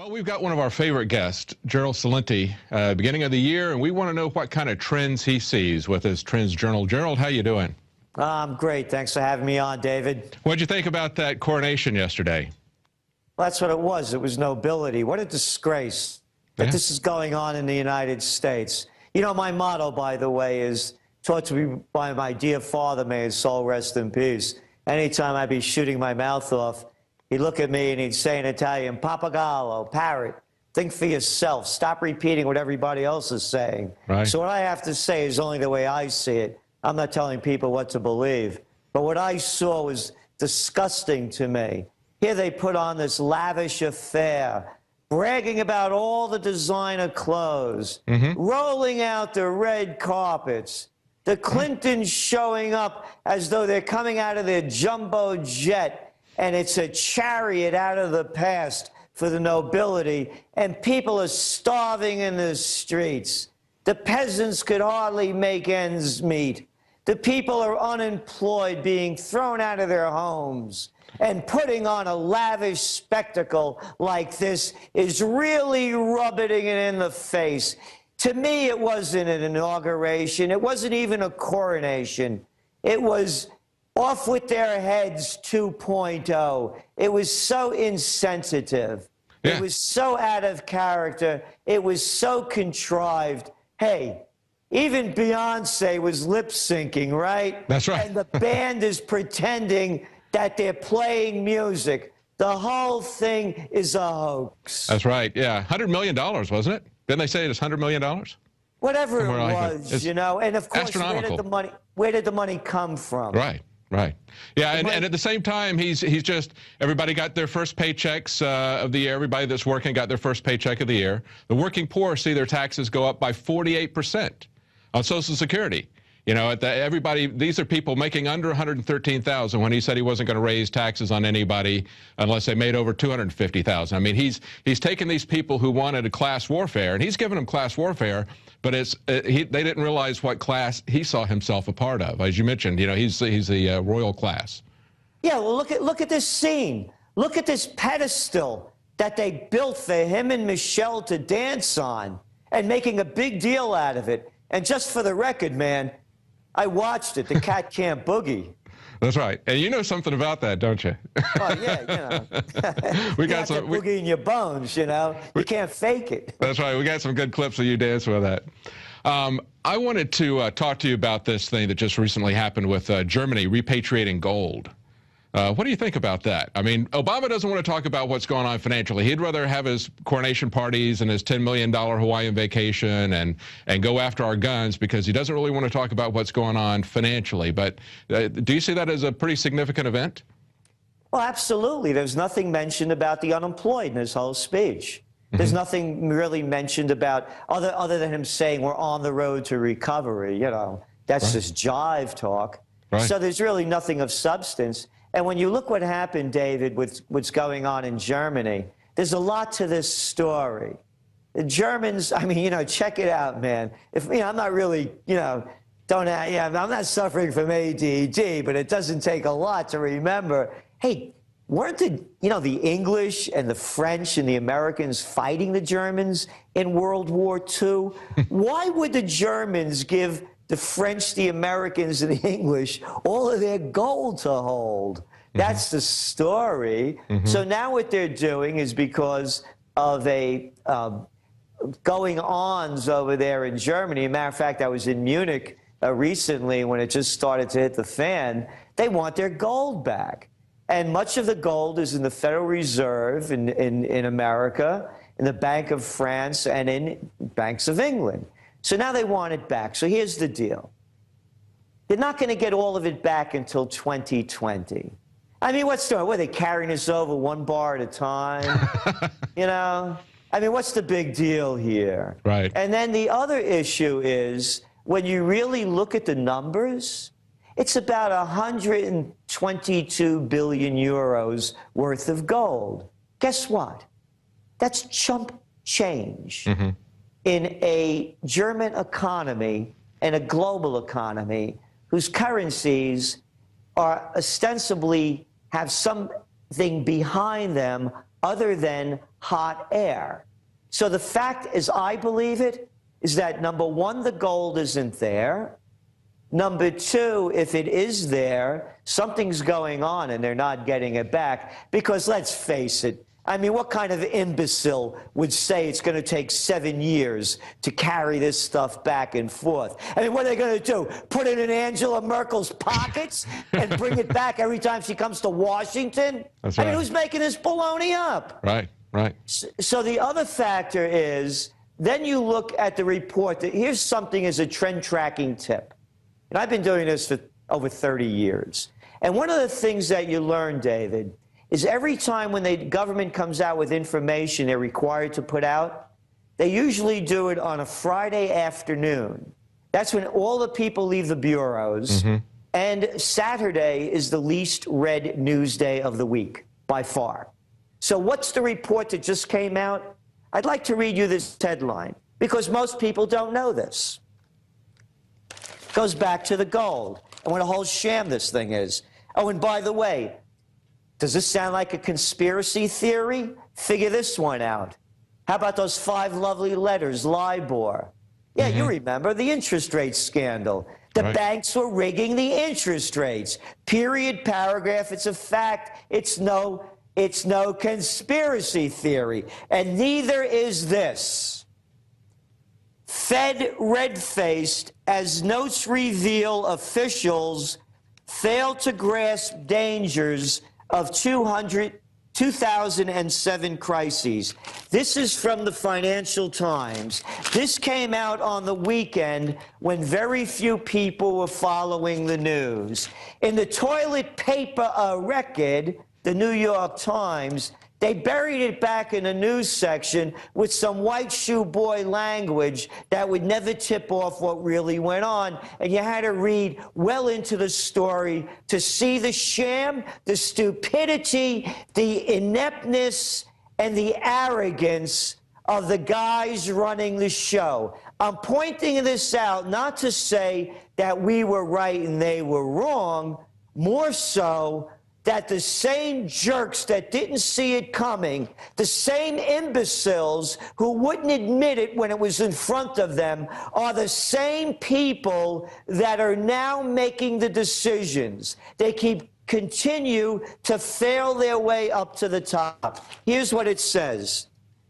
Well, we've got one of our favorite guests, Gerald Celente, beginning of the year, and we want to know what kind of trends he sees with his Trends Journal. Gerald, how you doing? I'm great. Thanks for having me on, David. What'd you think about that coronation yesterday? Well, that's what it was. It was nobility. What a disgrace that this is going on in the United States. You know, my motto, by the way, is taught to me by my dear father, may his soul rest in peace. Anytime I'd be shooting my mouth off, he'd look at me and he'd say in Italian, Papagallo, parrot, think for yourself. Stop repeating what everybody else is saying. Right. So what I have to say is only the way I see it. I'm not telling people what to believe. But what I saw was disgusting to me. Here they put on this lavish affair, bragging about all the designer clothes, rolling out the red carpets, the Clintons showing up as though they're coming out of their jumbo jet, and it's a chariot out of the past for the nobility, and people are starving in the streets. The peasants could hardly make ends meet. The people are unemployed, being thrown out of their homes. And putting on a lavish spectacle like this is really rubbing it in the face. To me, it wasn't an inauguration. It wasn't even a coronation. It was off with their heads 2.0. It was so insensitive. Yeah. It was so out of character. It was so contrived. Hey, even Beyonce was lip syncing, right? That's right. And the band is pretending that they're playing music. The whole thing is a hoax. That's right. Yeah, $100 million, wasn't it? Didn't they say it's $100 million? Whatever Somewhere it like was, you know. And of course, where did the money come from? Right. Right. Yeah, and at the same time, he's just, everybody got their first paychecks of the year. Everybody that's working got their first paycheck of the year. The working poor see their taxes go up by 48% on Social Security. You know, everybody, these are people making under $113,000 when he said he wasn't going to raise taxes on anybody unless they made over $250,000. I mean, he's taken these people who wanted a class warfare, and he's given them class warfare, but they didn't realize what class he saw himself a part of. As you mentioned, you know, he's the royal class. Yeah, well, look at this scene. Look at this pedestal that they built for him and Michelle to dance on, and making a big deal out of it. And just for the record, man, I watched it. The cat can't boogie. That's right. And you know something about that, don't you? Oh, yeah, you know. We got some boogie in your bones, you know. You can't fake it. That's right. We got some good clips of you dancing with that. I wanted to talk to you about this thing that just recently happened with Germany repatriating gold. What do you think about that? I mean, Obama doesn't want to talk about what's going on financially. He'd rather have his coronation parties and his $10 million Hawaiian vacation and go after our guns, because he doesn't really want to talk about what's going on financially. But do you see that as a pretty significant event? Well, absolutely. There's nothing mentioned about the unemployed in his whole speech. There's nothing really mentioned about, other than him saying we're on the road to recovery. You know, that's just jive talk. Right. So there's really nothing of substance. And when you look what happened, David, with what's going on in Germany, there's a lot to this story. The Germans, I mean, you know, check it out, man. If, you know, I'm not really, you know, I'm not suffering from ADD, but it doesn't take a lot to remember, hey, weren't the English and the French and the Americans fighting the Germans in World War II? Why would the Germans give the French, the Americans, and the English all of their gold to hold? That's the story. So now what they're doing is, because of a going-ons over there in Germany. As a matter of fact, I was in Munich recently when it just started to hit the fan. They want their gold back. And much of the gold is in the Federal Reserve in America, in the Bank of France, and in banks of England. So now they want it back. So here's the deal. They're not going to get all of it back until 2020. I mean, were they carrying us over one bar at a time? You know? I mean, what's the big deal here? Right. And then the other issue is, when you really look at the numbers, it's about 122 billion euros worth of gold. Guess what? That's chump change. In a German economy and a global economy whose currencies ostensibly have something behind them other than hot air. So the fact, as I believe it, is that number one, the gold isn't there. Number two, if it is there, something's going on and they're not getting it back. Because let's face it, I mean, what kind of imbecile would say it's going to take 7 years to carry this stuff back and forth? I mean, what are they going to do? Put it in Angela Merkel's pockets and bring it back every time she comes to Washington? That's right. I mean, who's making this baloney up? Right, right. So the other factor is, then you look at the report. Here's something as a trend tracking tip. And I've been doing this for over 30 years. And one of the things that you learn, David, is every time when the government comes out with information they're required to put out, they usually do it on a Friday afternoon. That's when all the people leave the bureaus. And Saturday is the least read news day of the week, by far. So what's the report that just came out? I'd like to read you this headline, because most people don't know this. Goes back to the gold and what a whole sham this thing is. Oh, and by the way, does this sound like a conspiracy theory? Figure this one out. How about those 5 lovely letters, LIBOR? Yeah, you remember the interest rate scandal. The banks were rigging the interest rates. Period, paragraph, it's a fact. It's no conspiracy theory. And neither is this. Fed red-faced as notes reveal officials failed to grasp dangers of 2007 crises. This is from the Financial Times. This came out on the weekend when very few people were following the news. In the toilet paper record, the New York Times, they buried it back in a news section with some white shoe boy language that would never tip off what really went on. And you had to read well into the story to see the sham, the stupidity, the ineptness, and the arrogance of the guys running the show. I'm pointing this out not to say that we were right and they were wrong, more so that the same jerks that didn't see it coming, the same imbeciles who wouldn't admit it when it was in front of them, are the same people that are now making the decisions. They continue to fail their way up to the top. Here's what it says.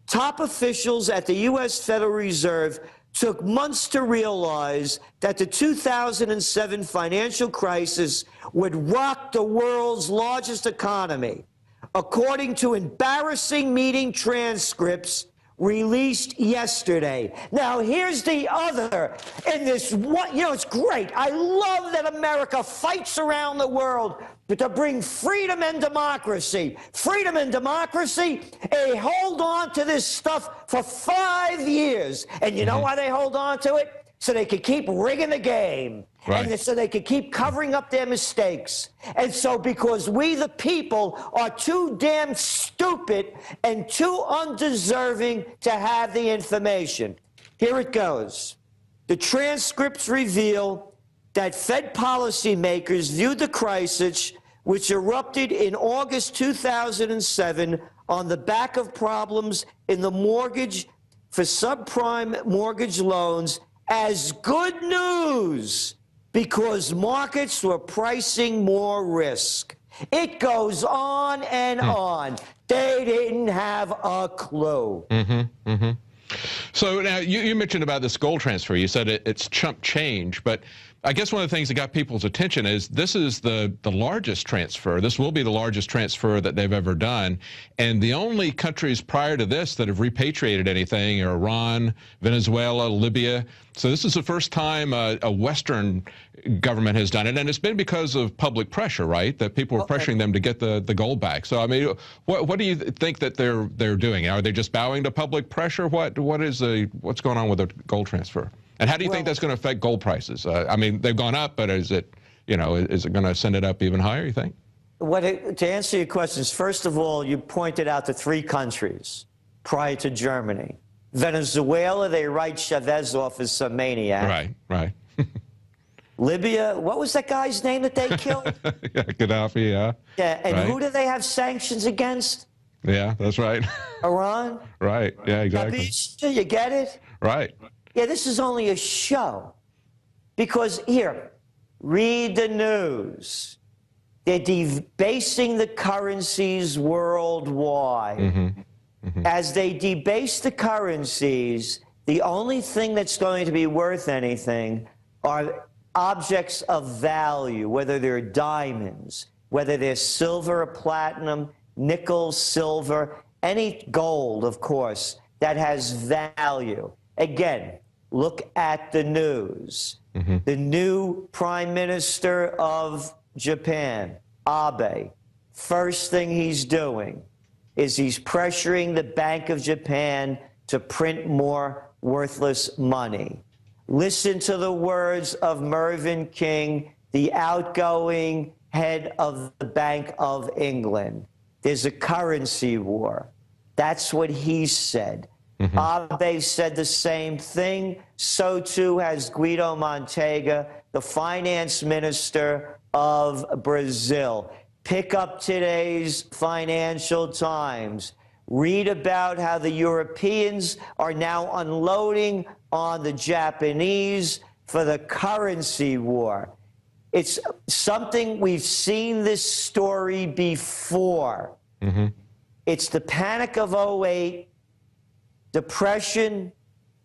Top officials at the U.S. Federal Reserve took months to realize that the 2007 financial crisis would rock the world's largest economy, according to embarrassing meeting transcripts released yesterday. Now, here's the other in this one. You know, it's great. I love that America fights around the world to bring freedom and democracy. Freedom and democracy, they hold on to this stuff for 5 years. And you know why they hold on to it? So they could keep rigging the game. Right. And so they could keep covering up their mistakes. And so because we, the people, are too damn stupid and too undeserving to have the information. Here it goes. The transcripts reveal that Fed policymakers viewed the crisis, which erupted in August 2007 on the back of problems in the mortgage for subprime mortgage loans, as good news because markets were pricing more risk. It goes on and on. They didn't have a clue. So now you mentioned about this gold transfer. You said it's chump change, but I guess one of the things that got people's attention is this is the largest transfer. This will be the largest transfer that they've ever done. And the only countries prior to this that have repatriated anything are Iran, Venezuela, Libya. So this is the first time a Western government has done it. And it's been because of public pressure, right? That people were pressuring them to get the gold back. So, I mean, what do you think that they're doing? Are they just bowing to public pressure? What's going on with the gold transfer? And how do you think that's going to affect gold prices? I mean, they've gone up, but is it going to send it up even higher, you think? To answer your questions, first of all, you pointed out the 3 countries prior to Germany. Venezuela, they write Chavez off as some maniac. Right. Libya, what was that guy's name that they killed? Gaddafi, yeah. Yeah, and who do they have sanctions against? Yeah, that's right. Iran? Right. Yeah, exactly. You get it? Right. Yeah, this is only a show. Because here, read the news. They're debasing the currencies worldwide. As they debase the currencies, the only thing that's going to be worth anything are objects of value, whether they're diamonds, whether they're silver or platinum, nickel, silver, any gold, of course, that has value. Again, look at the news. The new Prime Minister of Japan, Abe, first thing he's doing is he's pressuring the Bank of Japan to print more worthless money. Listen to the words of Mervyn King, the outgoing head of the Bank of England. There's a currency war. That's what he said. Abe said the same thing. So too has Guido Montega, the finance minister of Brazil. Pick up today's Financial Times. Read about how the Europeans are now unloading on the Japanese for the currency war. It's something we've seen this story before. It's the panic of '08, depression,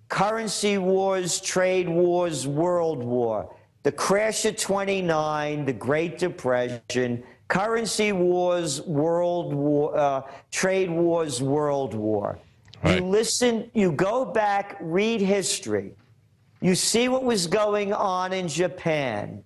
currency wars, trade wars, world war. The crash of '29, the Great Depression, currency wars, world war, trade wars, world war. Right. You listen, you go back, read history. You see what was going on in Japan.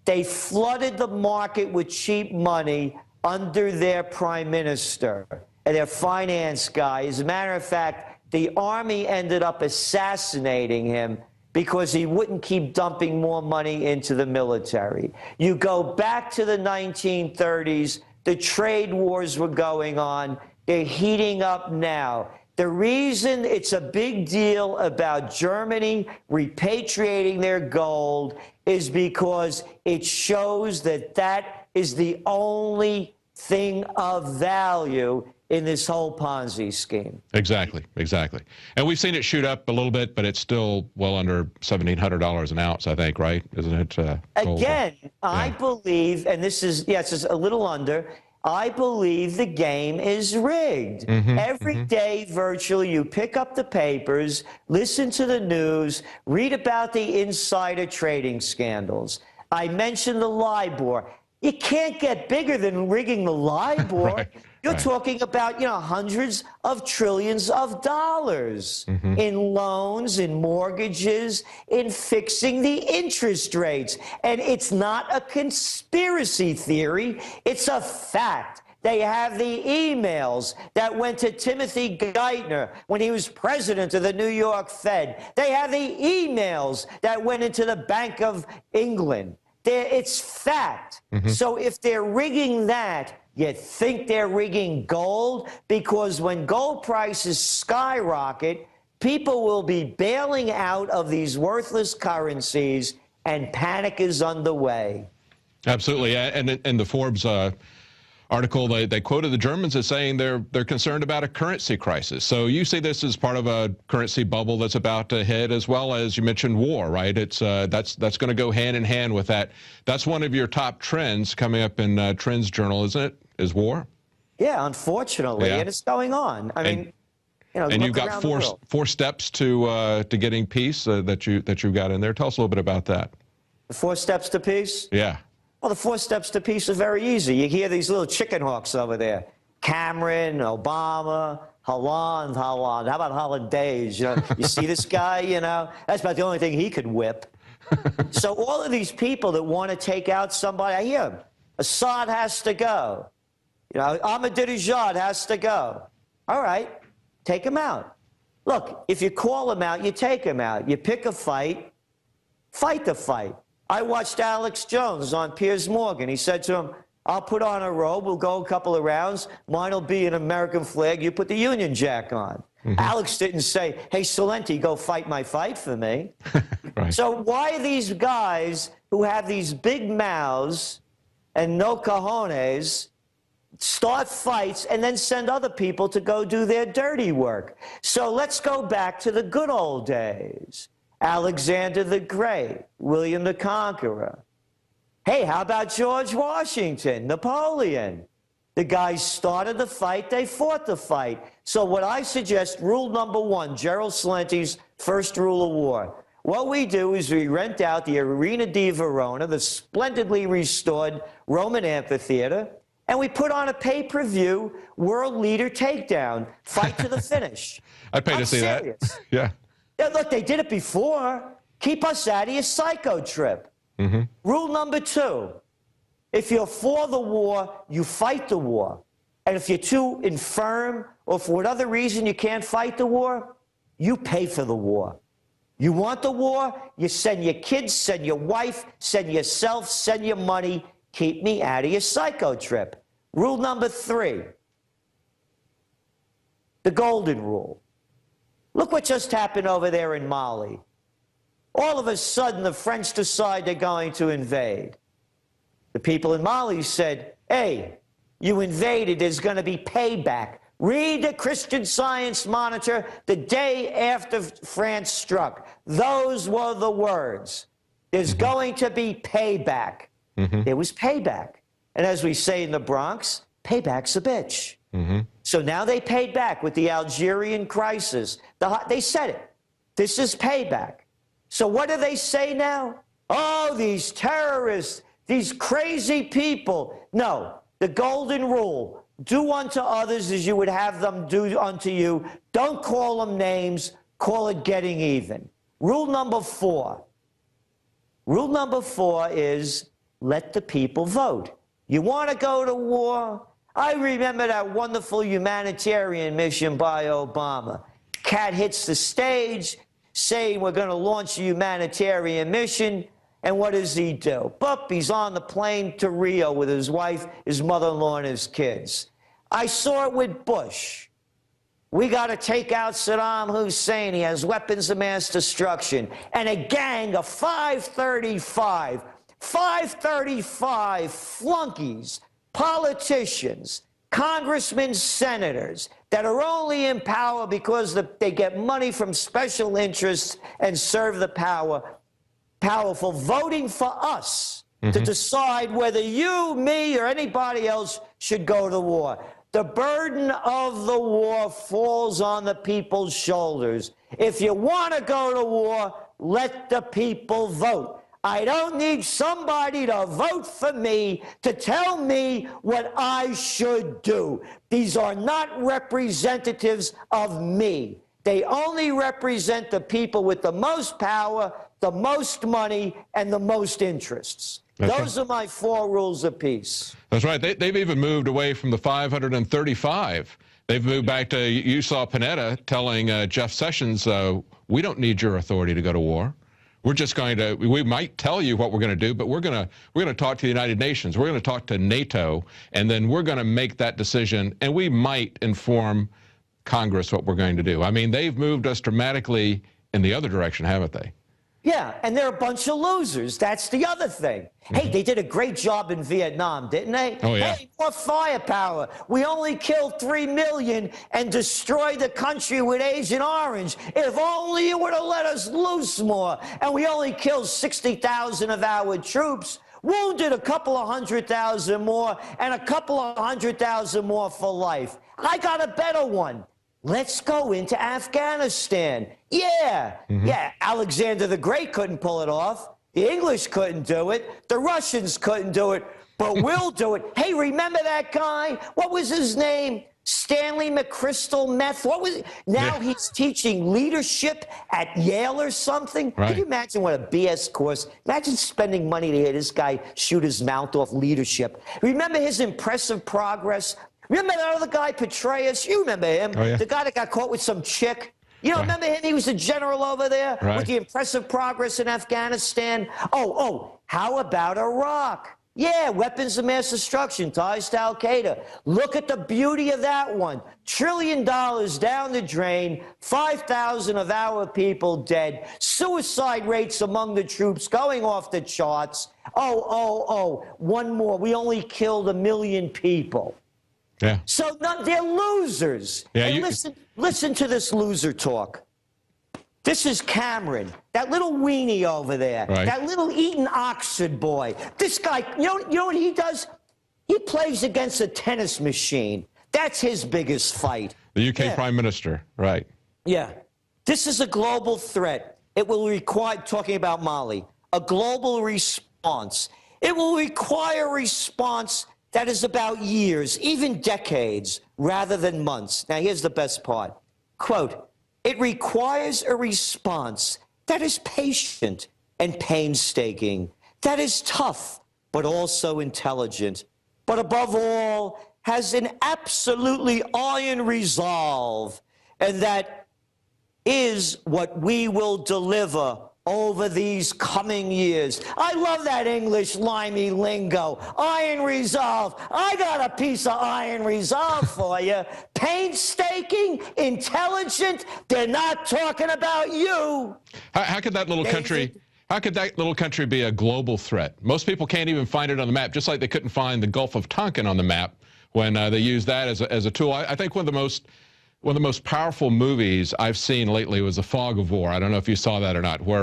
They flooded the market with cheap money under their prime minister and their finance guy. As a matter of fact, the army ended up assassinating him because he wouldn't keep dumping more money into the military. You go back to the 1930s, the trade wars were going on. They're heating up now. The reason it's a big deal about Germany repatriating their gold is because it shows that that is the only thing of value in this whole Ponzi scheme. Exactly, exactly. And we've seen it shoot up a little bit, but it's still well under $1,700 an ounce, I think, right? Isn't it? Again, I believe, and this is, yes, it's a little under, I believe the game is rigged. Every day, virtually, you pick up the papers, listen to the news, read about the insider trading scandals. I mentioned the LIBOR. You can't get bigger than rigging the LIBOR. You're talking about, you know, hundreds of trillions of dollars in loans, in mortgages, in fixing the interest rates. And it's not a conspiracy theory. It's a fact. They have the emails that went to Timothy Geithner when he was president of the New York Fed. They have the emails that went into the Bank of England. It's fact. So if they're rigging that, you think they're rigging gold? Because when gold prices skyrocket, people will be bailing out of these worthless currencies, and panic is underway. Absolutely. And in the Forbes article, they quoted the Germans as saying they're concerned about a currency crisis. So you see this as part of a currency bubble that's about to hit, as well as you mentioned war, right? It's that's going to go hand in hand with that. That's one of your top trends coming up in TrendsJournal, isn't it? Is war? Yeah, unfortunately, and it's going on. I mean, you know, and you've got four steps to getting peace that you've got in there. Tell us a little bit about that. The 4 steps to peace? Yeah. Well, the 4 steps to peace are very easy. You hear these little chicken hawks over there. Cameron, Obama, Holland. How about holidays? You know, you see this guy, you know, that's about the only thing he could whip. So all of these people that want to take out somebody, I hear them. Assad has to go. You know, Ahmadinejad has to go. All right, take him out. Look, if you call him out, you take him out. You pick a fight, fight the fight. I watched Alex Jones on Piers Morgan. He said to him, I'll put on a robe, we'll go a couple of rounds, mine will be an American flag, you put the Union Jack on. Alex didn't say, hey, Celente, go fight my fight for me. So why are these guys who have these big mouths and no cojones start fights, and then send other people to go do their dirty work. So let's go back to the good old days. Alexander the Great, William the Conqueror. Hey, how about George Washington, Napoleon? The guys started the fight, they fought the fight. So what I suggest, rule number one, Gerald Celente's first rule of war. What we do is we rent out the Arena di Verona, the splendidly restored Roman amphitheater, and we put on a pay-per-view world leader takedown, fight to the finish. I'd pay to see serious. that. Yeah. Yeah, look, they did it before. Keep us out of your psycho trip. Mm-hmm. Rule number two, if you're for the war, you fight the war. And if you're too infirm or for whatever reason you can't fight the war, you pay for the war. You want the war, you send your kids, send your wife, send yourself, send your money. Keep me out of your psycho trip. Rule number three, the golden rule. Look what just happened over there in Mali. All of a sudden, the French decide they're going to invade. The people in Mali said, hey, you invaded, there's going to be payback. Read the Christian Science Monitor the day after France struck. Those were the words. There's going to be payback. There was payback. And as we say in the Bronx, payback's a bitch. So now they paid back with the Algerian crisis. They said it. This is payback. So what do they say now? Oh, these terrorists, these crazy people. No, the golden rule. Do unto others as you would have them do unto you. Don't call them names. Call it getting even. Rule number four. Rule number four is let the people vote. You want to go to war? I remember that wonderful humanitarian mission by Obama. Cat hits the stage saying we're going to launch a humanitarian mission. And what does he do? Boop, he's on the plane to Rio with his wife, his mother-in-law, and his kids. I saw it with Bush. We got to take out Saddam Hussein. He has weapons of mass destruction. And a gang of 535 flunkies, politicians, congressmen, senators that are only in power because they get money from special interests and serve the powerful, voting for us to decide whether you, me, or anybody else should go to war. The burden of the war falls on the people's shoulders. If you want to go to war, let the people vote. I don't need somebody to vote for me to tell me what I should do. These are not representatives of me. They only represent the people with the most power, the most money, and the most interests. Those are my four rules of peace. That's right. They've even moved away from the 535. They've moved back to, you saw Panetta telling Jeff Sessions, we don't need your authority to go to war. We're just going to, we might tell you what we're going to do, but we're going to talk to the United Nations. We're going to talk to NATO, and then we're going to make that decision, and we might inform Congress what we're going to do. I mean, they've moved us dramatically in the other direction, haven't they? Yeah, and they're a bunch of losers. That's the other thing. Hey, they did a great job in Vietnam, didn't they? Oh, yeah. Hey, more firepower. We only killed 3 million and destroyed the country with Agent Orange. If only you would have let us loose more. And we only killed 60,000 of our troops, wounded a couple of 100,000 more, and a couple of 100,000 more for life. I got a better one. Let's go into Afghanistan. Yeah, yeah, Alexander the Great couldn't pull it off. The English couldn't do it. The Russians couldn't do it, but we'll do it. Hey, remember that guy? What was his name? Stanley McChrystal Meth. What was it? Now he's teaching leadership at Yale or something. Right. Can you imagine what a BS course? Imagine spending money to hear this guy shoot his mouth off leadership. Remember his impressive progress? Remember that other guy, Petraeus? You remember him? Oh, yeah. The guy that got caught with some chick? You don't remember him? He was a general over there with the impressive progress in Afghanistan. Oh, how about Iraq? Yeah, weapons of mass destruction, ties to Al-Qaeda. Look at the beauty of that one. $1 trillion down the drain, 5,000 of our people dead, suicide rates among the troops going off the charts. One more. We only killed 1 million people. Yeah. So they're losers. Yeah, And listen to this loser talk. This is Cameron, that little weenie over there, right. that little Eton Oxford boy. This guy, you know what he does? He plays against a tennis machine. That's his biggest fight. The UK Prime Minister, right. Yeah. This is a global threat. It will require, talking about Mali, a global response. It will require a response that is about years, even decades, rather than months. Now, here's the best part. Quote, it requires a response that is patient and painstaking, that is tough, but also intelligent, but above all, has an absolutely iron resolve, and that is what we will deliver over these coming years. I love that English limey lingo. Iron resolve. I got a piece of iron resolve for you. Painstaking, intelligent. They're not talking about you. How could that little country... How could that little country be a global threat? Most people can't even find it on the map, just like they couldn't find the Gulf of Tonkin on the map when they used that as a tool. I think one of the most powerful movies I've seen lately was The Fog of War. I don't know if you saw that or not, where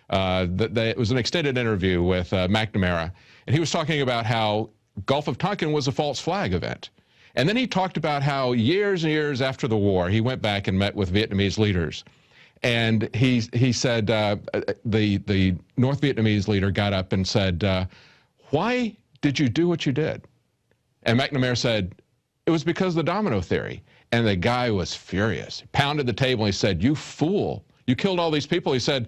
it was an extended interview with McNamara, and he was talking about how Gulf of Tonkin was a false flag event. And then he talked about how years and years after the war, he went back and met with Vietnamese leaders. And he said, the North Vietnamese leader got up and said, why did you do what you did? And McNamara said, it was because of the domino theory. And the guy was furious. He pounded the table and he said, you fool, you killed all these people. He said,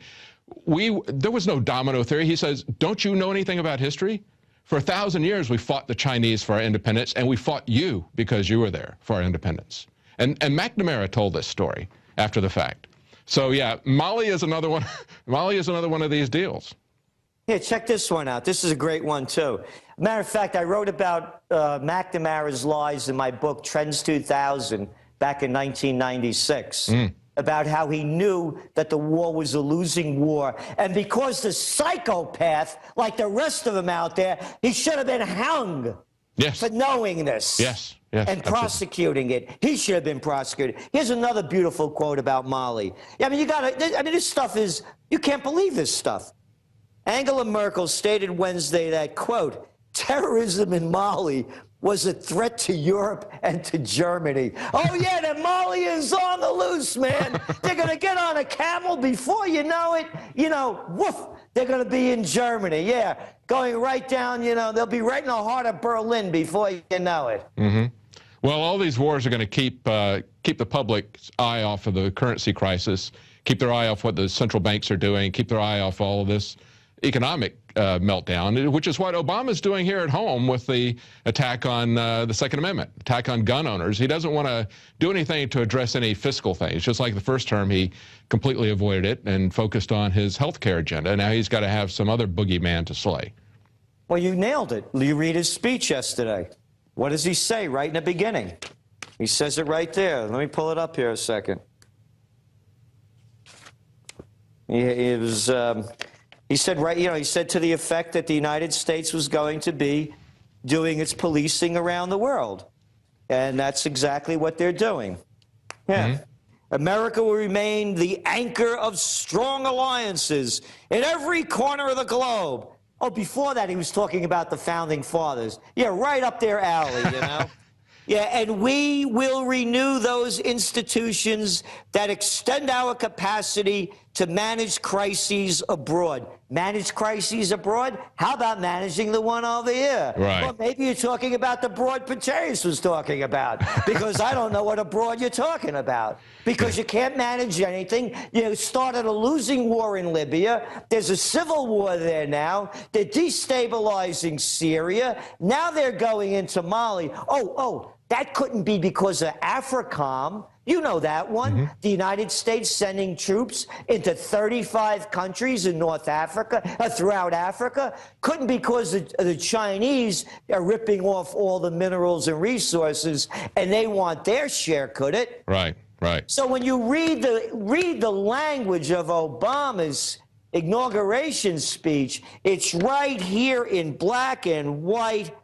there was no domino theory. He says, don't you know anything about history? For 1,000 years, we fought the Chinese for our independence, and we fought you because you were there for our independence. And McNamara told this story after the fact. So yeah, Mali is another one. Mali is another one of these deals. Yeah, check this one out. This is a great one too. Matter of fact, I wrote about McNamara's lies in my book Trends 2000 back in 1996. About how he knew that the war was a losing war, and because the psychopath, like the rest of them out there, he should have been hung. Yes. For knowing this. Yes. And Absolutely. Prosecuting it. He should have been prosecuted. Here's another beautiful quote about Mali. I mean, this stuff is, you can't believe this stuff. Angela Merkel stated Wednesday that, quote, terrorism in Mali was a threat to Europe and to Germany. Oh, yeah, the Mali is on the loose, man. They're going to get on a camel before you know it. You know, woof, they're going to be in Germany. Yeah, going right down, you know, they'll be right in the heart of Berlin before you know it. Well, all these wars are going to keep the public's eye off of the currency crisis, keep their eye off what the central banks are doing, keep their eye off all of this economic meltdown, which is what Obama's doing here at home with the attack on the Second Amendment, attack on gun owners. He doesn't want to do anything to address any fiscal things. Just like the first term, he completely avoided it and focused on his health care agenda. Now he's got to have some other boogeyman to slay. Well, you nailed it. You read his speech yesterday. What does he say right in the beginning? He says it right there. Let me pull it up here a second. He said, right, you know, he said to the effect that the United States was going to be doing its policing around the world. And that's exactly what they're doing. Yeah. America will remain the anchor of strong alliances in every corner of the globe. Oh, before that, he was talking about the Founding Fathers. Yeah, right up their alley, you know. Yeah, and we will renew those institutions that extend our capacity to manage crises abroad. Manage crises abroad? How about managing the one over here? Right. Well, maybe you're talking about the broad Petraeus was talking about, because I don't know what abroad you're talking about. Because you can't manage anything. You started a losing war in Libya. There's a civil war there now. They're destabilizing Syria. Now they're going into Mali. Oh, that couldn't be because of AFRICOM. You know that one. The United States sending troops into 35 countries in North Africa, throughout Africa. Couldn't be because the Chinese are ripping off all the minerals and resources and they want their share, could it? Right. So when you read the language of Obama's inauguration speech, it's right here in black and white,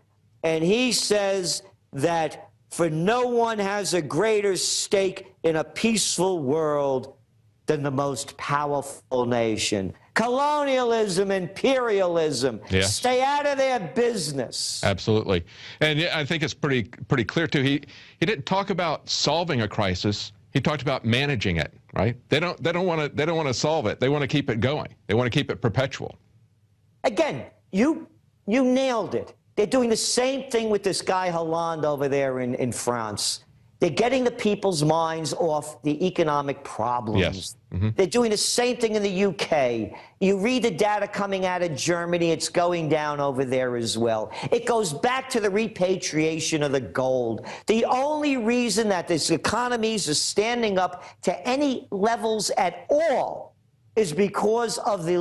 and he says that for no one has a greater stake in a peaceful world than the most powerful nation. Colonialism, imperialism, yes. Stay out of their business. Absolutely. And I think it's pretty clear, too. He didn't talk about solving a crisis. He talked about managing it, right? They don't want to solve it. They want to keep it going. They want to keep it perpetual. Again, you nailed it. They're doing the same thing with this guy Hollande over there in France. They're getting the people's minds off the economic problems. Yes. Mm-hmm. They're doing the same thing in the UK. You read the data coming out of Germany, it's going down over there as well. It goes back to the repatriation of the gold. The only reason that these economies are standing up to any levels at all is because of the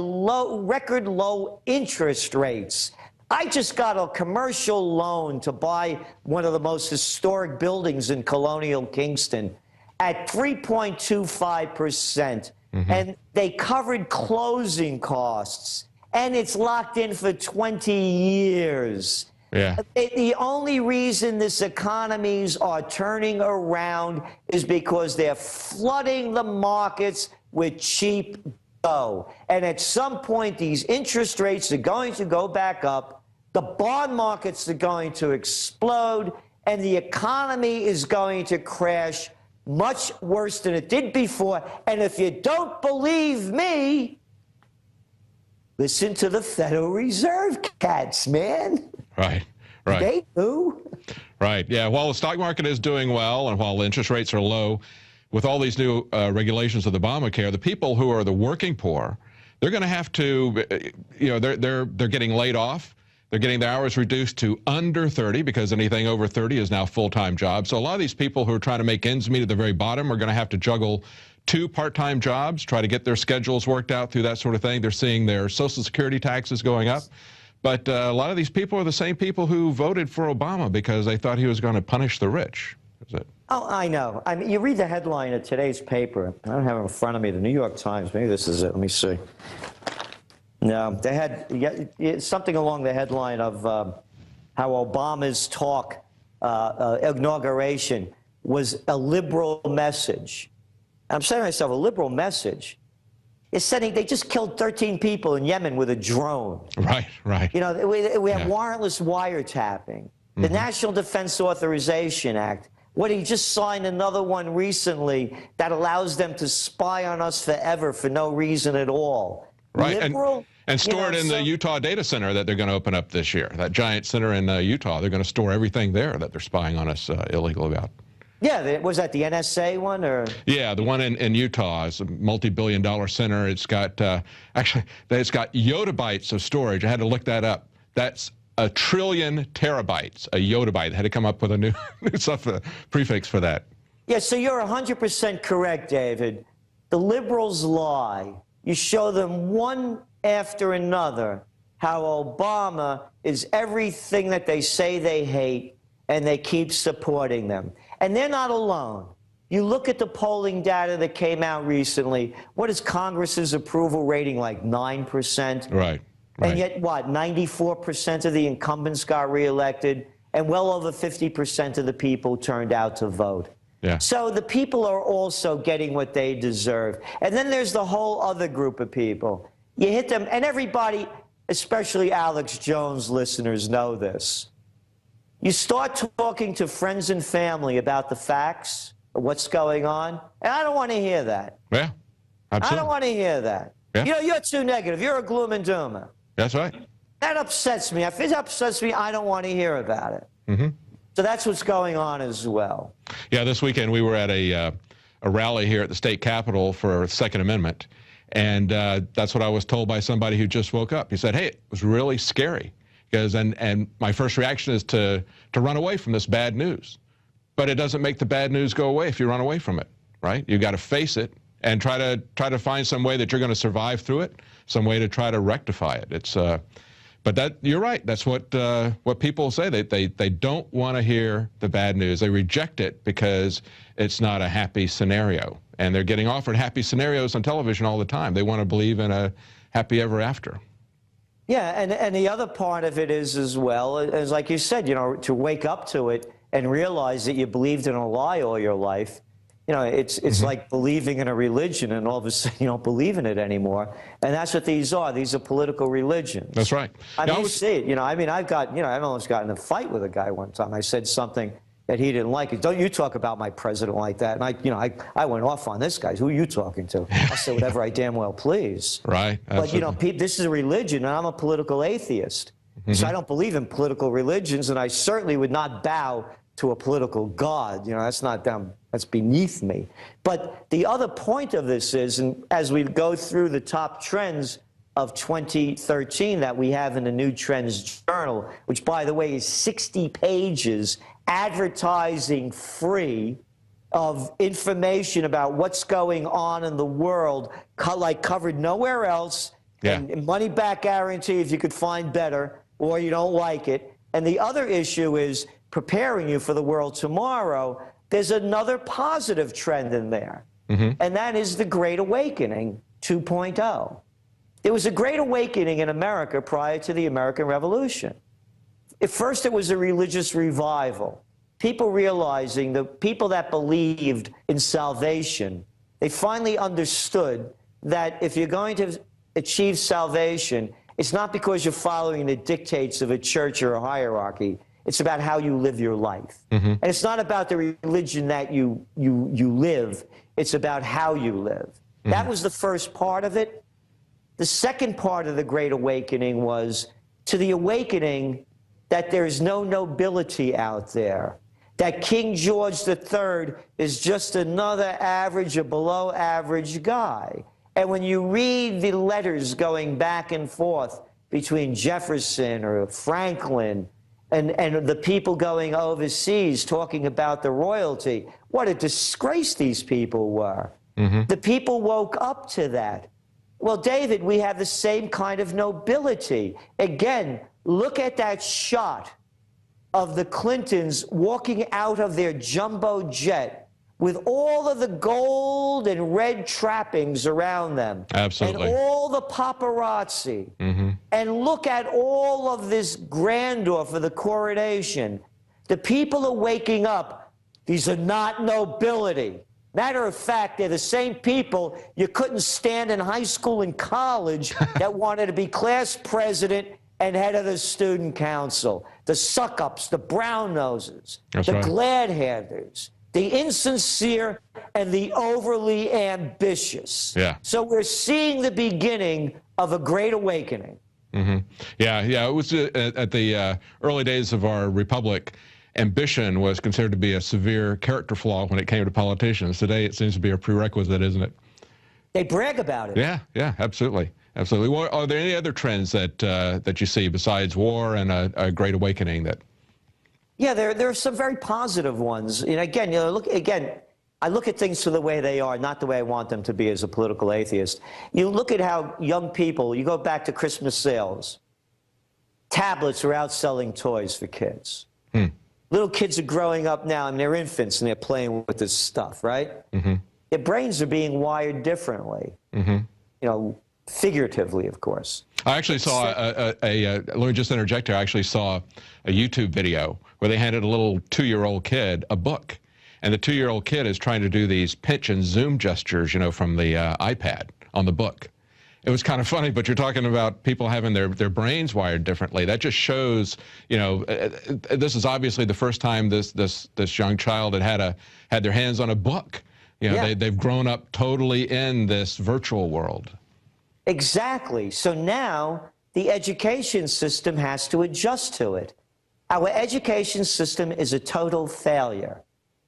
record low interest rates. I just got a commercial loan to buy one of the most historic buildings in colonial Kingston at 3.25%. Mm-hmm. And they covered closing costs. And it's locked in for 20 years. Yeah. The only reason this economies are turning around is because they're flooding the markets with cheap dough. And at some point, these interest rates are going to go back up. The bond markets are going to explode, and the economy is going to crash much worse than it did before. And if you don't believe me, listen to the Federal Reserve cats, man. Right, right. They do. Right, yeah. While the stock market is doing well and while interest rates are low, with all these new regulations of the Obamacare, the people who are the working poor, they're going to have to, they're getting laid off. They're getting their hours reduced to under 30 because anything over 30 is now full-time jobs. So a lot of these people who are trying to make ends meet at the very bottom are going to have to juggle 2 part-time jobs, try to get their schedules worked out through that sort of thing. They're seeing their Social Security taxes going up. But a lot of these people are the same people who voted for Obama because they thought he was going to punish the rich. Is it? Oh, I know. I mean, you read the headline of today's paper. I don't have it in front of me. The New York Times. Maybe this is it. Let me see. No, they had something along the headline of how Obama's talk, inauguration, was a liberal message. I'm saying to myself, a liberal message is sending, they just killed 13 people in Yemen with a drone. Right, right. You know, we have warrantless wiretapping. The National Defense Authorization Act. What, he just signed another one recently that allows them to spy on us forever for no reason at all. Right. Liberal, and store it in the Utah data center that they're going to open up this year, that giant center in Utah. They're going to store everything there that they're spying on us illegally about. Yeah, was that the NSA one? Or? Yeah, the one in Utah is a multi-billion-dollar center. It's got, actually, it's got yottabytes of storage. I had to look that up. That's 1 trillion terabytes, a yottabyte. I had to come up with a new prefix for that. Yeah, so you're 100% correct, David. The liberals lie. You show them one after another how Obama is everything that they say they hate, and they keep supporting them. And they're not alone. You look at the polling data that came out recently. What is Congress's approval rating, like 9%? Right. And yet, what, 94% of the incumbents got reelected, and well over 50% of the people turned out to vote. Yeah. So the people are also getting what they deserve. And then there's the whole other group of people. You hit them, and everybody, especially Alex Jones listeners, know this. You start talking to friends and family about the facts of what's going on, and I don't want to hear that. Yeah, absolutely. I don't want to hear that. Yeah. You know, you're too negative. You're a gloom and doomer. That's right. That upsets me. If it upsets me, I don't want to hear about it. Mm-hmm. So that's what's going on as well. Yeah, this weekend we were at a rally here at the state capitol for Second Amendment, and that's what I was told by somebody who just woke up. He said, "Hey, it was really scary." And my first reaction is to run away from this bad news. But it doesn't make the bad news go away if you run away from it, right? You've got to face it and try to find some way that you're going to survive through it, some way to try to rectify it. It's but that, you're right. That's what people say. They don't want to hear the bad news. They reject it because it's not a happy scenario. And they're getting offered happy scenarios on television all the time. They want to believe in a happy ever after. Yeah, and the other part of it is as well, is like you said, you know, to wake up to it and realize that you believed in a lie all your life, you know, it's like believing in a religion and all of a sudden you don't believe in it anymore. And that's what these are. These are political religions. That's right. I mean, you see it. You know, I mean, I've almost gotten in a fight with a guy one time. I said something that he didn't like. Don't you talk about my president like that. And I went off on this guy. Who are you talking to? I said whatever I damn well please. Right. Absolutely. But, you know, this is a religion, and I'm a political atheist. So I don't believe in political religions, and I certainly would not bow to a political god. You know, that's beneath me. But the other point of this is, and as we go through the top trends of 2013 that we have in the new Trends Journal, which, by the way, is 60 pages, advertising free of information about what's going on in the world, like covered nowhere else, and money back guarantee if you could find better or you don't like it. And the other issue is preparing you for the world tomorrow. There's another positive trend in there, and that is the Great Awakening 2.0. There was a Great Awakening in America prior to the American Revolution. At first, it was a religious revival. People realizing, the people that believed in salvation, they finally understood that if you're going to achieve salvation, it's not because you're following the dictates of a church or a hierarchy. It's about how you live your life. And it's not about the religion that you live. It's about how you live. That was the first part of it. The second part of the Great Awakening was to the awakening that there's no nobility out there, that King George III is just another average or below average guy. And when you read the letters going back and forth between Jefferson or Franklin and the people going overseas talking about the royalty, what a disgrace these people were. The people woke up to that. Well, David, we have the same kind of nobility. Again, look at that shot of the Clintons walking out of their jumbo jet with all of the gold and red trappings around them. Absolutely. And all the paparazzi. And look at all of this grandeur for the coronation. The people are waking up. These are not nobility. Matter of fact, they're the same people you couldn't stand in high school and college that wanted to be class president and head of the student council. The suck-ups, the brown-noses, the glad-handers, the insincere and the overly ambitious. So we're seeing the beginning of a great awakening. Yeah, it was at the early days of our republic. Ambition was considered to be a severe character flaw when it came to politicians. Today, it seems to be a prerequisite, isn't it? They brag about it. Yeah, absolutely. Absolutely. Well, are there any other trends that you see besides war and a great awakening that? Yeah, there are some very positive ones. And again, you know, I look at things for the way they are, not the way I want them to be as a political atheist. You look at how young people, you go back to Christmas sales, tablets are outselling toys for kids. Little kids are growing up now, and they're infants, and they're playing with this stuff, right? Their brains are being wired differently, you know, figuratively, of course. I actually saw let me just interject here. I actually saw a YouTube video where they handed a little 2-year-old kid a book, and the 2-year-old kid is trying to do these pinch and zoom gestures, you know, from the iPad on the book. It was kind of funny, but you're talking about people having their brains wired differently. That just shows, you know, this is obviously the first time this young child had their hands on a book. You know, they've grown up totally in this virtual world. Exactly. So now the education system has to adjust to it. Our education system is a total failure.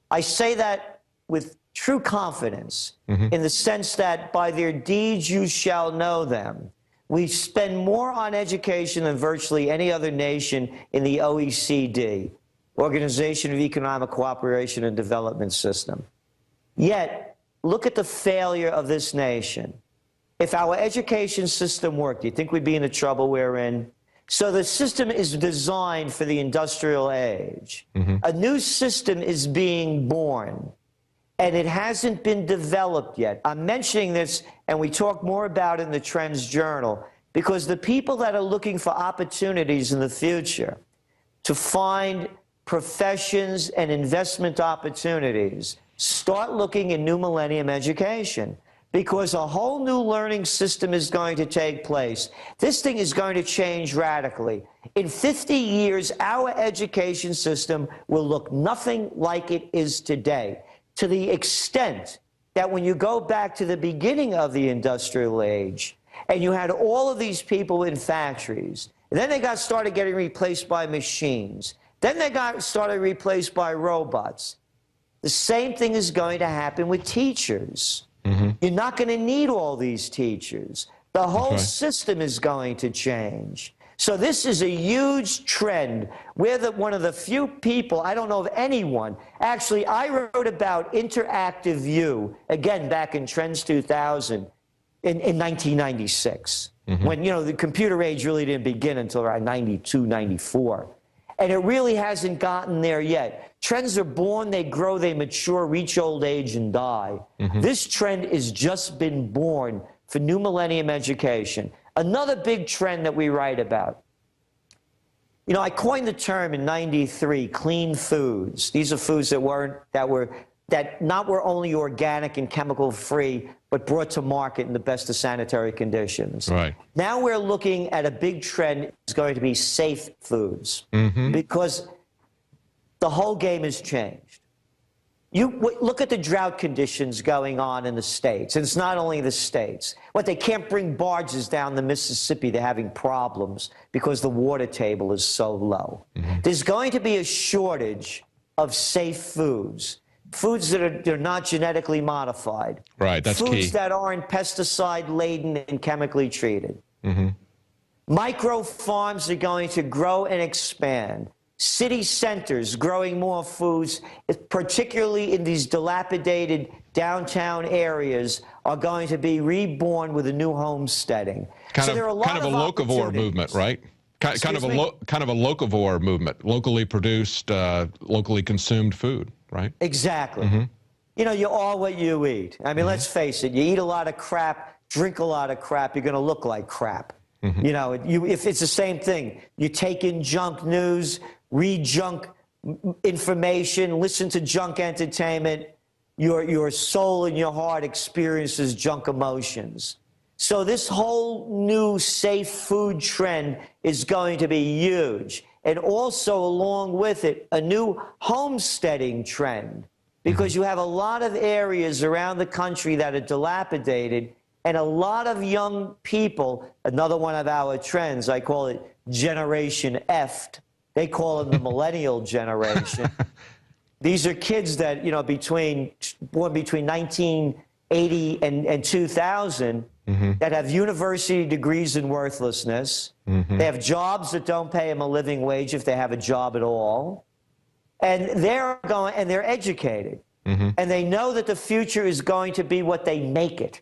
I say that with true confidence, in the sense that by their deeds you shall know them. We spend more on education than virtually any other nation in the OECD, Organization of Economic Cooperation and Development System. Yet, look at the failure of this nation. If our education system worked, do you think we'd be in the trouble we're in? So the system is designed for the industrial age. A new system is being born. And it hasn't been developed yet. I'm mentioning this, and we talk more about it in the Trends Journal, because the people that are looking for opportunities in the future to find professions and investment opportunities, start looking at new millennium education, because a whole new learning system is going to take place. This thing is going to change radically. In 50 years, our education system will look nothing like it is today, to the extent that when you go back to the beginning of the industrial age, and you had all of these people in factories, and then they started getting replaced by machines, then they started replaced by robots. The same thing is going to happen with teachers. You're not going to need all these teachers. The whole system is going to change. So this is a huge trend. We're one of the few people, I don't know of anyone. Actually, I wrote about interactive view, again, back in Trends 2000, in 1996, when, you know, the computer age really didn't begin until around 92, 94. And it really hasn't gotten there yet. Trends are born, they grow, they mature, reach old age, and die. This trend has just been born for new millennium education. Another big trend that we write about. You know, I coined the term in '93, clean foods. These are foods that were only organic and chemical free, but brought to market in the best of sanitary conditions. Right. Now we're looking at a big trend. It's going to be safe foods, because the whole game has changed. You look at the drought conditions going on in the States, and it's not only the States. They can't bring barges down the Mississippi. They're having problems because the water table is so low. There's going to be a shortage of safe foods. Foods that are not genetically modified. Right, that's key. Foods that aren't pesticide-laden and chemically treated. Micro farms are going to grow and expand. City centers growing more foods, particularly in these dilapidated downtown areas, are going to be reborn with a new homesteading. Kind of a locavore movement, right? Kind of a locavore movement, locally produced, locally consumed food, right? Exactly. You know, you're all what you eat. I mean, let's face it, you eat a lot of crap, drink a lot of crap, you're going to look like crap. You know, if it's the same thing, you take in junk news, read junk information, listen to junk entertainment, your soul and your heart experiences junk emotions. So this whole new safe food trend is going to be huge. And also along with it, a new homesteading trend, because you have a lot of areas around the country that are dilapidated, and a lot of young people, another one of our trends, I call it Generation F'd. They call it the millennial generation. These are kids that, you know, born between 1980 and 2000, that have university degrees in worthlessness. They have jobs that don't pay them a living wage if they have a job at all. And they're educated. And they know that the future is going to be what they make it.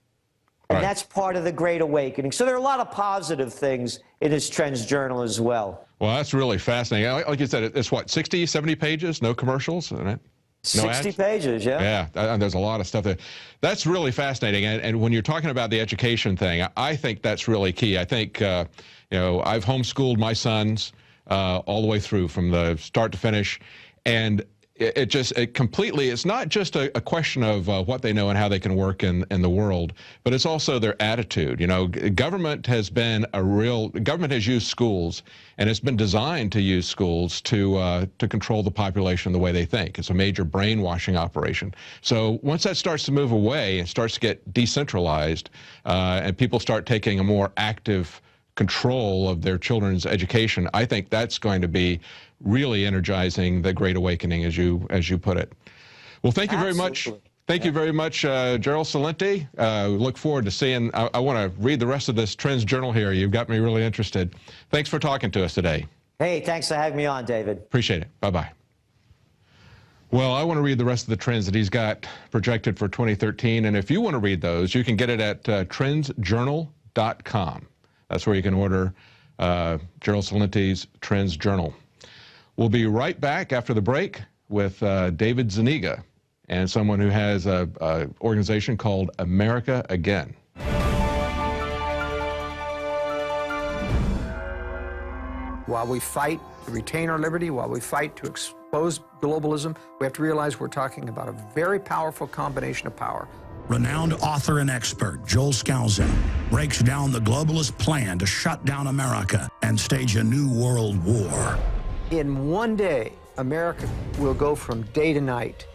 And that's part of the Great Awakening. So there are a lot of positive things in this Trends Journal as well. Well, that's really fascinating. Like you said, it's what, 60, 70 pages, no commercials? No 60 pages, yeah. Yeah, there's a lot of stuff there. That's really fascinating. And when you're talking about the education thing, I think that's really key. I think, you know, I've homeschooled my sons all the way through from the start to finish. And it's not just a question of what they know and how they can work in the world, but it's also their attitude. You know, government has used schools, and it's been designed to use schools to control the population the way they think. It's a major brainwashing operation. So once that starts to move away and starts to get decentralized, and people start taking a more active control of their children's education, I think that's going to be really energizing the Great Awakening, as you put it. Well, thank you very much. Thank you very much, Gerald Celente. Look forward to seeing. I want to read the rest of this Trends Journal here. You've got me really interested. Thanks for talking to us today. Hey, thanks for having me on, David. Appreciate it. Bye-bye. Well, I want to read the rest of the trends that he's got projected for 2013. And if you want to read those, you can get it at TrendsJournal.com. That's where you can order Gerald Celente's Trends Journal. We'll be right back after the break with David Zuniga and someone who has an organization called America Again. While we fight to retain our liberty, while we fight to oppose globalism, we have to realize we're talking about a very powerful combination of power. Renowned author and expert Joel Celente breaks down the globalist plan to shut down America and stage a new world war. In one day, America will go from day to night.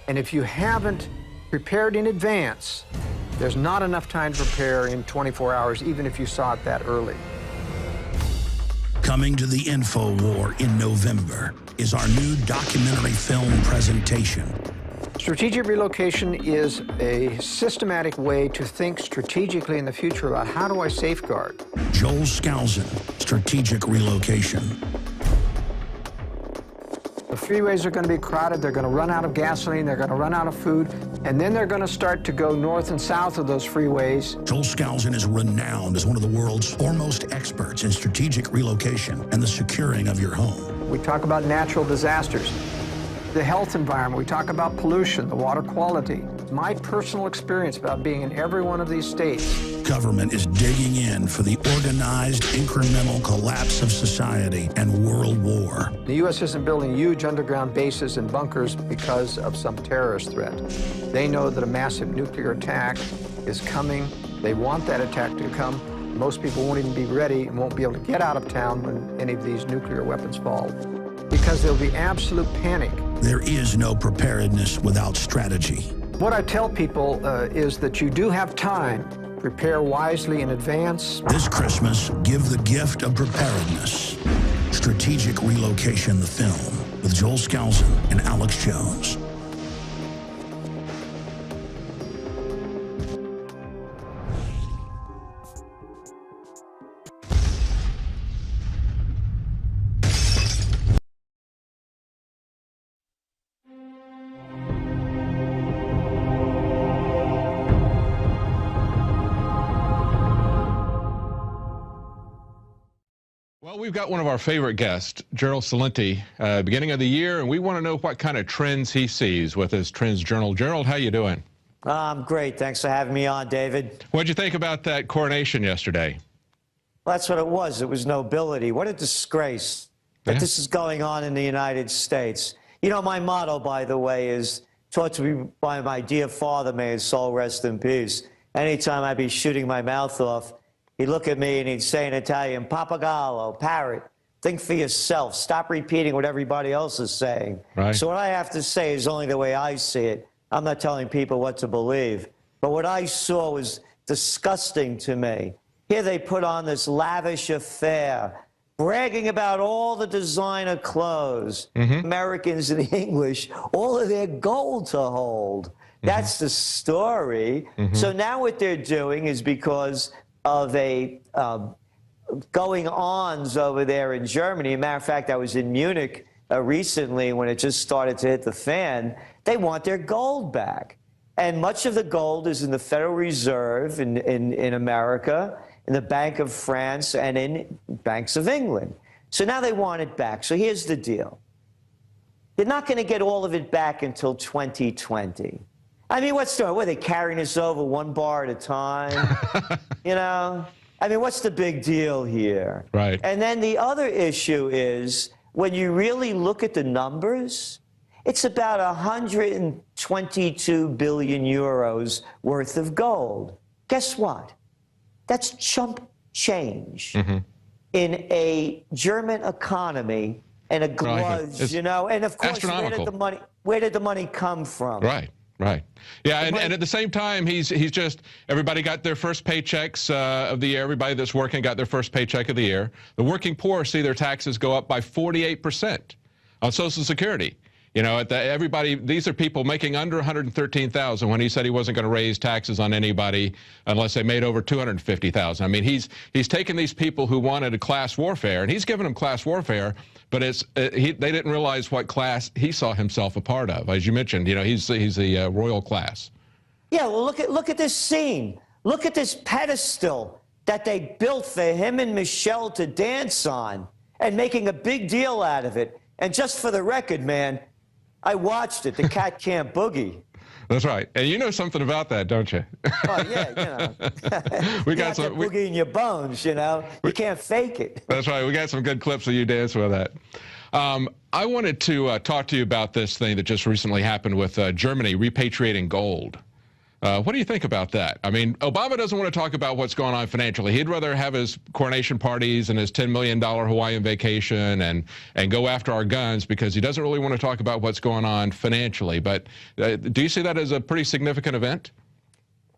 And if you haven't prepared in advance, there's not enough time to prepare in 24 hours, even if you saw it that early. Coming to the InfoWar in November is our new documentary film presentation. Strategic relocation is a systematic way to think strategically in the future about how do I safeguard. Joel Celente, Strategic Relocation. The freeways are going to be crowded, they're going to run out of gasoline, they're going to run out of food, and then they're going to start to go north and south of those freeways. Joel Celente is renowned as one of the world's foremost experts in strategic relocation and the securing of your home. We talk about natural disasters, the health environment, we talk about pollution, the water quality. My personal experience about being in every one of these states. Government is digging in for the organized, incremental collapse of society and world war. The U.S. isn't building huge underground bases and bunkers because of some terrorist threat. They know that a massive nuclear attack is coming. They want that attack to come. Most people won't even be ready and won't be able to get out of town when any of these nuclear weapons fall, because there'll be absolute panic. There is no preparedness without strategy. What I tell people is that you do have time. Prepare wisely in advance. This Christmas, give the gift of preparedness. Strategic Relocation, the film, with Joel Celente and Alex Jones. Well, we've got one of our favorite guests, Gerald Celente, beginning of the year, and we want to know what kind of trends he sees with his TrendsJournal. Gerald, how you doing? I'm great. Thanks for having me on, David. What'd you think about that coronation yesterday? Well, that's what it was. It was nobility. What a disgrace that this is going on in the United States. You know, my motto, by the way, is taught to me by my dear father, may his soul rest in peace. Anytime I'd be shooting my mouth off, he'd look at me and he'd say in Italian, Papagallo, parrot, think for yourself. Stop repeating what everybody else is saying. Right. So what I have to say is only the way I see it. I'm not telling people what to believe. But what I saw was disgusting to me. Here they put on this lavish affair, bragging about all the designer clothes, Americans and English, all of their gold to hold. That's the story. So now what they're doing is because of a going-ons over there in Germany. As a matter of fact, I was in Munich recently when it just started to hit the fan. They want their gold back. And much of the gold is in the Federal Reserve in America, in the Bank of France, and in banks of England. So now they want it back. So here's the deal. They're not going to get all of it back until 2020. I mean, what's the, what are they carrying us over one bar at a time? You know? I mean, what's the big deal here? Right. And then the other issue is, when you really look at the numbers, it's about 122 billion euros worth of gold. Guess what? That's chump change in a German economy and a glutz, you know? And of course, where did the money come from? Right. Right. Yeah, and at the same time, he's just, everybody got their first paychecks of the year. Everybody that's working got their first paycheck of the year. The working poor see their taxes go up by 48% on Social Security. You know, everybody, these are people making under $113,000 when he said he wasn't going to raise taxes on anybody unless they made over $250,000. I mean, he's taken these people who wanted a class warfare, and he's given them class warfare, but they didn't realize what class he saw himself a part of. As you mentioned, you know, he's the royal class. Yeah, well, look at this scene. Look at this pedestal that they built for him and Michelle to dance on, and making a big deal out of it. And just for the record, man, I watched it. The cat can't boogie. That's right. And you know something about that, don't you? Oh, yeah, you know. We got some boogie in your bones, you know. You can't fake it. That's right. We got some good clips of you dancing with that. I wanted to talk to you about this thing that just recently happened with Germany repatriating gold. What do you think about that? I mean, Obama doesn't want to talk about what's going on financially. He'd rather have his coronation parties and his $10 million Hawaiian vacation and go after our guns because he doesn't really want to talk about what's going on financially. But do you see that as a pretty significant event?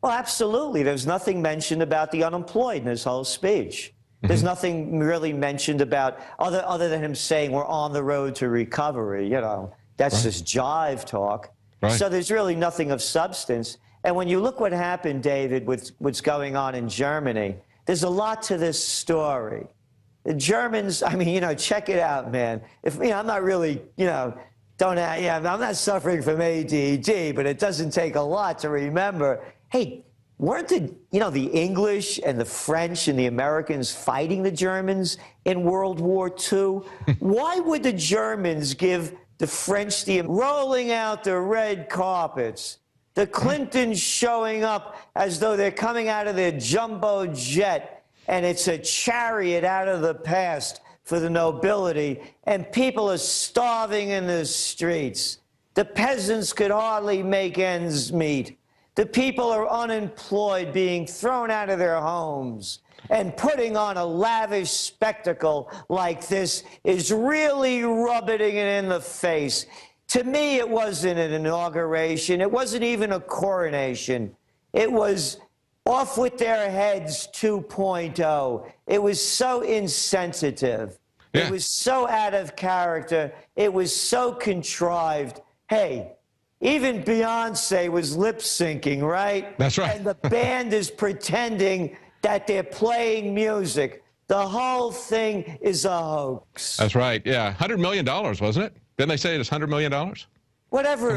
Well, absolutely. There's nothing mentioned about the unemployed in his whole speech. There's nothing really mentioned about, other than him saying we're on the road to recovery. You know, that's just jive talk. So there's really nothing of substance. And when you look what happened, David, with what's going on in Germany, there's a lot to this story. The Germans, I mean, you know, check it out, man. If, you know, I'm not really, you know, I'm not suffering from ADD, but it doesn't take a lot to remember, hey, weren't the, you know, the English and the French and the Americans fighting the Germans in World War II? Why would the Germans give the French the rolling out the red carpets? The Clintons showing up as though they're coming out of their jumbo jet, and it's a chariot out of the past for the nobility, and people are starving in the streets. The peasants could hardly make ends meet. The people are unemployed, being thrown out of their homes, and putting on a lavish spectacle like this is really rubbing it in the face. To me, it wasn't an inauguration. It wasn't even a coronation. It was off with their heads 2.0. It was so insensitive. It was so out of character. It was so contrived. Hey, even Beyonce was lip syncing, right? That's right. And the band is pretending that they're playing music. The whole thing is a hoax. That's right. Yeah. $100 million, wasn't it? Didn't they say it was $100 million? Whatever.